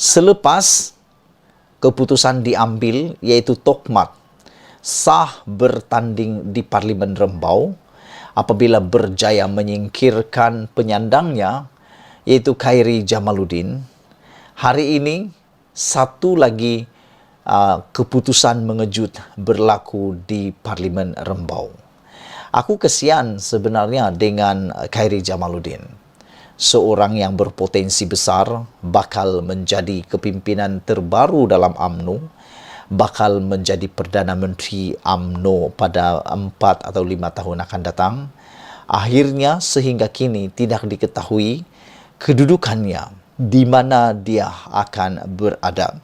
Selepas keputusan diambil, yaitu Tokmat sah bertanding di Parlimen Rembau apabila berjaya menyingkirkan penyandangnya, yaitu Khairi Jamaluddin. Hari ini satu lagi keputusan mengejut berlaku di Parlimen Rembau. Aku kesian sebenarnya dengan Khairi Jamaluddin, seorang yang berpotensi besar bakal menjadi kepimpinan terbaru dalam UMNO, bakal menjadi Perdana Menteri UMNO pada 4 atau 5 tahun akan datang. Akhirnya sehingga kini tidak diketahui kedudukannya, di mana dia akan berada,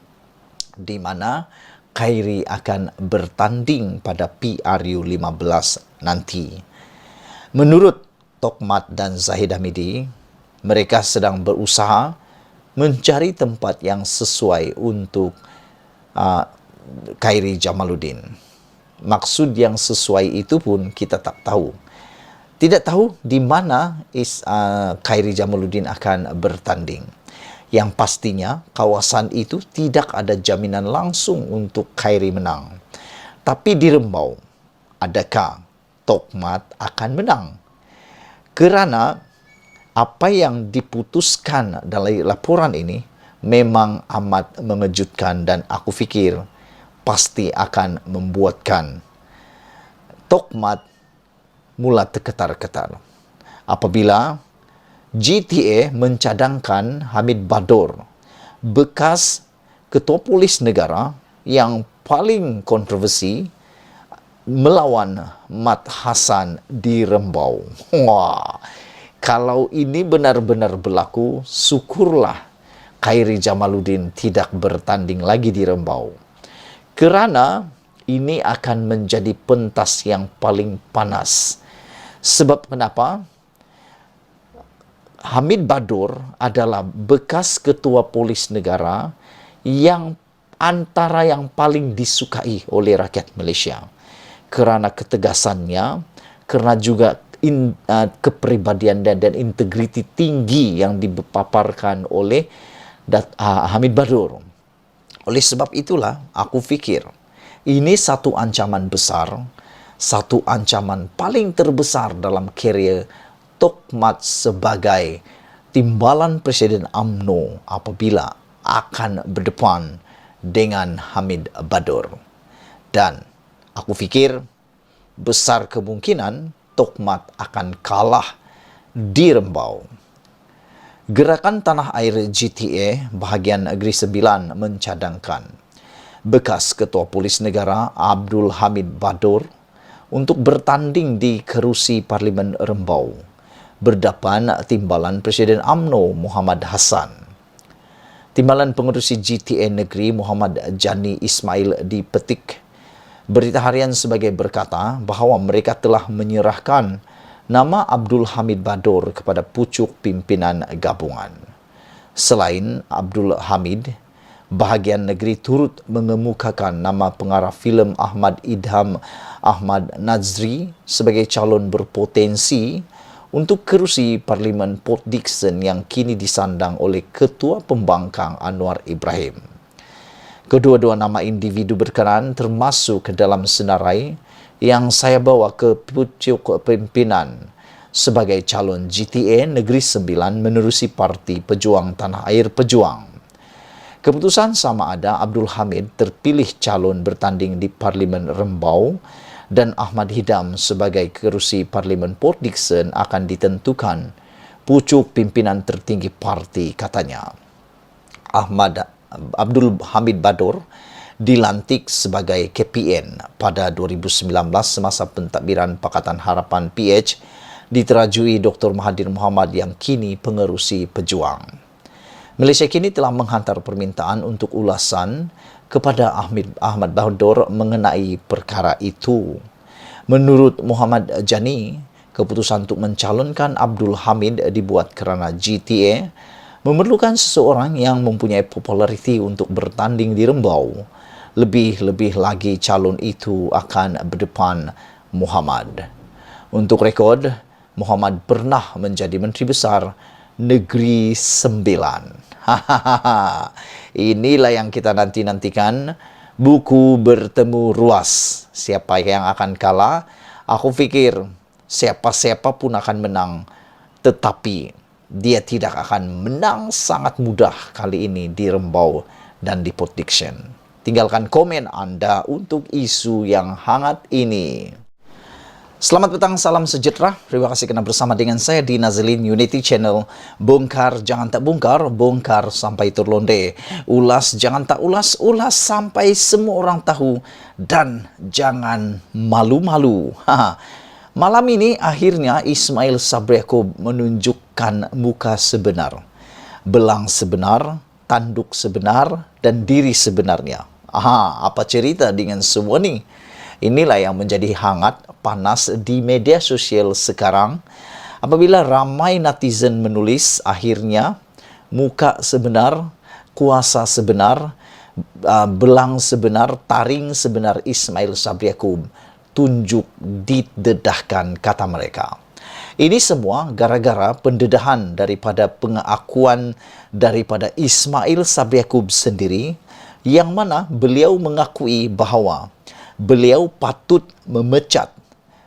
di mana Khairi akan bertanding pada PRU 15 nanti. Menurut Tokmat dan Zahid Hamidi, mereka sedang berusaha mencari tempat yang sesuai untuk Khairi Jamaluddin. Maksud yang sesuai itu pun kita tak tahu. Tidak tahu di mana Khairi Jamaluddin akan bertanding. Yang pastinya kawasan itu tidak ada jaminan langsung untuk Khairi menang. Tapi di Rembau, adakah Tokmat akan menang? Kerana apa yang diputuskan dalam laporan ini memang amat mengejutkan dan aku fikir pasti akan membuatkan Tokmat mula terketar-ketar. Apabila GTA mencadangkan Hamid Bador, bekas Ketua Polis Negara yang paling kontroversi, melawan Mat Hassan di Rembau. Wah, kalau ini benar-benar berlaku, syukurlah Khairi Jamaluddin tidak bertanding lagi di Rembau. Kerana ini akan menjadi pentas yang paling panas. Sebab kenapa? Hamid Bador adalah bekas Ketua Polis Negara yang antara yang paling disukai oleh rakyat Malaysia. Kerana ketegasannya, kerana juga kepribadian dan integriti tinggi yang dipaparkan oleh Hamid Bador. Oleh sebab itulah aku fikir ini satu ancaman besar, satu ancaman paling terbesar dalam karier Tokmat sebagai timbalan Presiden UMNO apabila akan berdepan dengan Hamid Bador. Dan aku fikir besar kemungkinan Tokmat akan kalah di Rembau. Gerakan Tanah Air GTA bahagian Negeri Sembilan mencadangkan bekas Ketua Polis Negara Abdul Hamid Bador untuk bertanding di kerusi Parlimen Rembau berdepan timbalan Presiden UMNO Muhammad Hassan. Timbalan Pengerusi GTA Negeri Muhammad Jani Ismail dipetik Berita Harian sebagai berkata bahawa mereka telah menyerahkan nama Abdul Hamid Bador kepada pucuk pimpinan gabungan. Selain Abdul Hamid, bahagian negeri turut mengemukakan nama pengarah filem Ahmad Idham Ahmad Nazri sebagai calon berpotensi untuk kerusi Parlimen Port Dickson yang kini disandang oleh Ketua Pembangkang Anwar Ibrahim. Kedua-dua nama individu berkenaan termasuk ke dalam senarai yang saya bawa ke pucuk pimpinan sebagai calon GTA Negeri Sembilan menerusi Parti Pejuang Tanah Air Pejuang. Keputusan sama ada Abdul Hamid terpilih calon bertanding di Parlimen Rembau dan Ahmad Hidam sebagai kerusi Parlimen Port Dickson akan ditentukan pucuk pimpinan tertinggi parti, katanya. Abdul Hamid Bador dilantik sebagai KPN pada 2019 semasa pentadbiran Pakatan Harapan PH diterajui Dr. Mahathir Mohamad yang kini pengerusi Pejuang. Malaysia kini telah menghantar permintaan untuk ulasan kepada Ahmad Bador mengenai perkara itu. Menurut Muhammad Jani, keputusan untuk mencalonkan Abdul Hamid dibuat kerana GTA memerlukan seseorang yang mempunyai populariti untuk bertanding di Rembau. Lebih-lebih lagi calon itu akan berdepan Muhammad. Untuk rekod, Muhammad pernah menjadi Menteri Besar Negeri Sembilan. Hahaha. Inilah yang kita nanti-nantikan. Buku bertemu ruas. Siapa yang akan kalah? Aku pikir siapa-siapa pun akan menang. Tetapi dia tidak akan menang sangat mudah kali ini di Rembau dan di Port Dickson. Tinggalkan komen Anda untuk isu yang hangat ini. Selamat petang, salam sejahtera. Terima kasih karena bersama dengan saya di Nazilin Unity Channel. Bongkar jangan tak bongkar, bongkar sampai terlonde. Ulas jangan tak ulas, ulas sampai semua orang tahu. Dan jangan malu-malu. Malam ini akhirnya Ismail Sabri Yaakob menunjukkan muka sebenar. Belang sebenar, tanduk sebenar, dan diri sebenarnya. Apa cerita dengan semua ni? Inilah yang menjadi hangat, panas di media sosial sekarang. Apabila ramai netizen menulis, akhirnya muka sebenar, kuasa sebenar, belang sebenar, taring sebenar Ismail Sabri Yaakob tunjuk didedahkan, kata mereka. Ini semua gara-gara pendedahan daripada pengakuan daripada Ismail Sabri Yaakob sendiri, yang mana beliau mengakui bahawa beliau patut memecat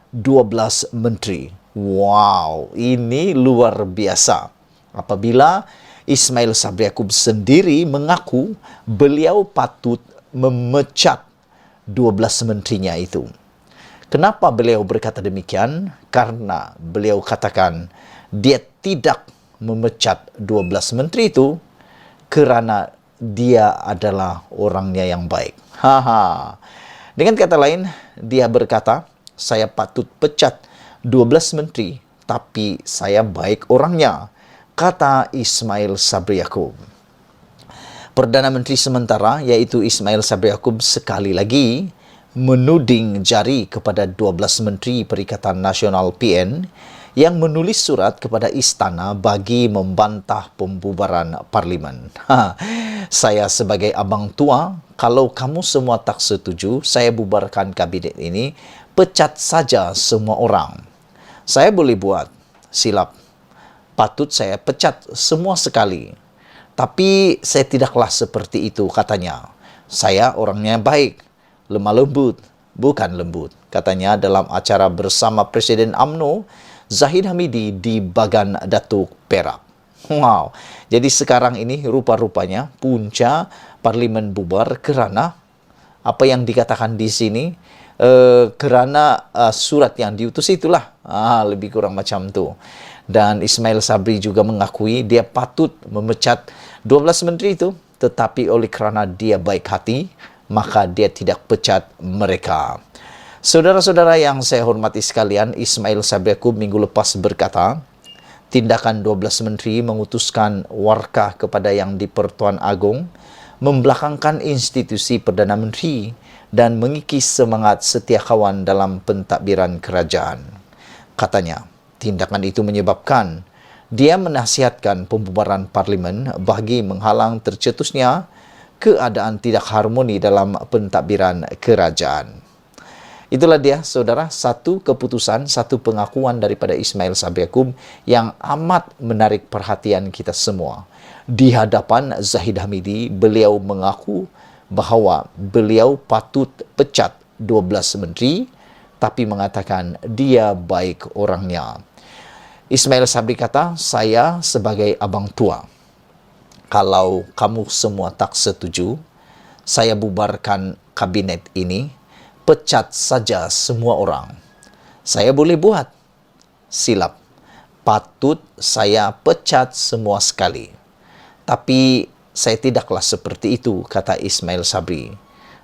12 menteri. Wow, ini luar biasa. Apabila Ismail Sabri Yaakob sendiri mengaku beliau patut memecat 12 menterinya itu. Kenapa beliau berkata demikian? Karena beliau katakan dia tidak memecat 12 menteri itu kerana dia adalah orangnya yang baik. Dengan kata lain, dia berkata, saya patut pecat 12 menteri, tapi saya baik orangnya, kata Ismail Sabri Yaakob. Perdana Menteri sementara, yaitu Ismail Sabri Yaakob, sekali lagi menuding jari kepada 12 menteri Perikatan Nasional PN yang menulis surat kepada istana bagi membantah pembubaran parlimen. Saya sebagai abang tua, kalau kamu semua tak setuju, saya bubarkan kabinet ini, pecat saja semua orang. Saya boleh buat, silap. Patut saya pecat semua sekali. Tapi saya tidaklah seperti itu, katanya. Saya orangnya baik, lemah lembut, bukan lembut, katanya dalam acara bersama Presiden UMNO, Zahid Hamidi di Bagan Datuk, Perak. Wow, jadi sekarang ini rupa-rupanya punca parlimen bubar kerana apa yang dikatakan di sini, kerana surat yang diutus itulah. Lebih kurang macam tu. Dan Ismail Sabri juga mengakui dia patut memecat 12 menteri itu, tetapi oleh kerana dia baik hati, maka dia tidak pecat mereka. Saudara-saudara yang saya hormati sekalian, Ismail Sabri Yaakob minggu lepas berkata, tindakan 12 menteri mengutuskan warkah kepada Yang di-Pertuan Agong, membelakangkan institusi Perdana Menteri dan mengikis semangat setia kawan dalam pentadbiran kerajaan. Katanya, tindakan itu menyebabkan dia menasihatkan pembubaran parlimen bagi menghalang tercetusnya keadaan tidak harmoni dalam pentadbiran kerajaan. Itulah dia, saudara, satu keputusan, satu pengakuan daripada Ismail Sabri Yaakob yang amat menarik perhatian kita semua. Di hadapan Zahid Hamidi, beliau mengaku bahawa beliau patut pecat 12 menteri, tapi mengatakan dia baik orangnya. Ismail Sabri kata, saya sebagai abang tua, kalau kamu semua tak setuju, saya bubarkan kabinet ini, pecat saja semua orang. Saya boleh buat, silap. Patut saya pecat semua sekali. Tapi saya tidaklah seperti itu, kata Ismail Sabri.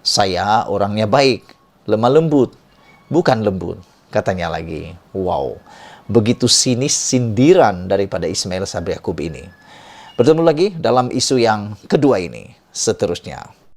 Saya orangnya baik, lemah lembut, bukan lembut, katanya lagi. Wow, begitu sinis sindiran daripada Ismail Sabri Yaakob ini. Bertemu lagi dalam isu yang kedua ini seterusnya.